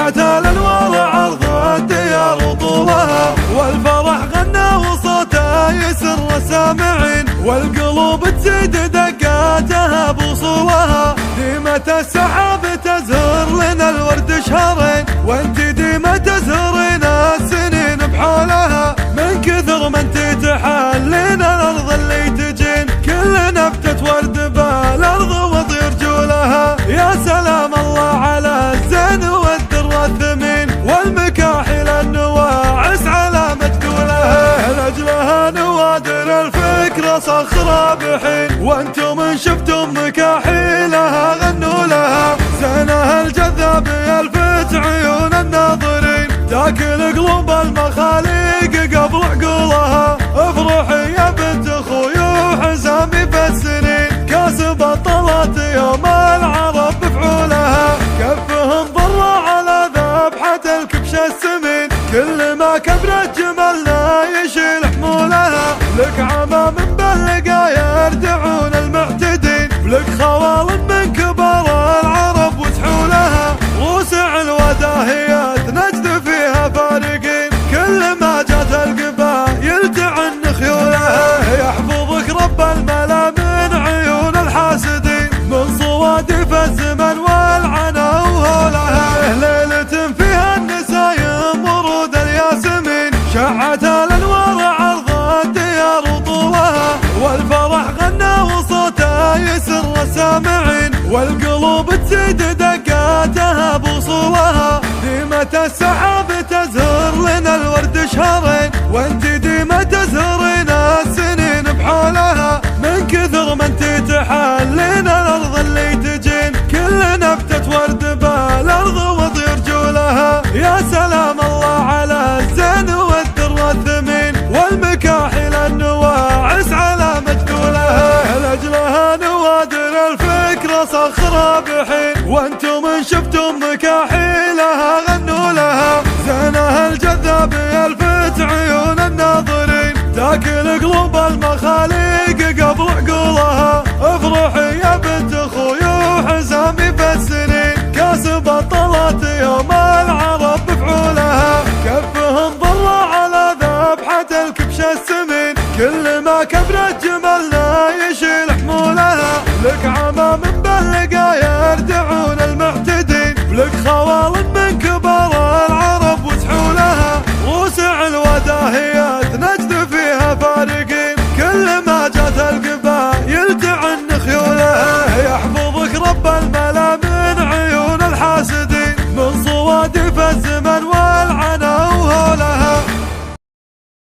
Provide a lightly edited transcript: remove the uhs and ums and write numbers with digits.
شعت الانوار عرض الديار وطولها، والفرح غنى وصوته يسر السامعين، والقلوب تزيد دقاتها بوصولها. ديمة السحاب تزهر لنا الورد شهرين، وانت ديمة تزهرين السنين بحولها. من كثر ما انت تحلينا الارض اللي تجين، كل نبتة ورد بالارض وطير جولها. يا سلام الله على الزين والدر الثمين، والمكاحل النواعس على مجدولها. لاجلها نوادر الفكرة صخرة بحين، وانتم ان شفتم مكاحيلها غنوا لها. زينها الجذاب يلفت عيون الناظرين، تاكل قلوب المخاليق قبل عقولها. افرحي يا بنت اخوي وحزامي بالسنين، كاسب الطلات يوم العرب بفعولها. كفهم ضر على ذبحة الكبش السمين، كل ما كبرت جمالنا يشيل حمولها. لك عمام باللقا يردعون المعتدين، ولك خوال من كبار العرب وسحولها. روسع الوداهيات نجد فيها فارقين، كل ما جات القبائل تعن خيولها. يحفظك رب الملا من عيون الحاسدين، من صوادف الزمن والعنا وهولها. ليلة فيها النسايم ورود الياسمين، شعت الانوار عرض الديار وطولها، والفرح غنى وصوته يسر السامعين، والقلوب تزيد دقاتها بوصولها. ديمة السحاب تزهر لنا الورد شهرين، وانت ديمة تزهرين السنين بحولها. من كثر ما انت تحلينا الارض اللي تجين، كل نبتة ورد بالارض وطير جولها. يا سلام الله على الزين والدر الثمين، والمكاحل النواعس على مجدولها. لاجلها نوادر الفكرة صخرة بحين، وانتم ان شفتم مكاحيلها غنوا لها. زينها الجذاب يلفت عيون الناظرين، تاكل قلوب المخاليق قبل عقولها. افرحي يا بنت اخوي وحزامي بالسنين، كاسب الطلات يوم العرب بفعولها. كفهم ضر على ذبحة الكبش السمين، كل ما كبرت جمالنا يشيل حمولها. لك عمام باللقا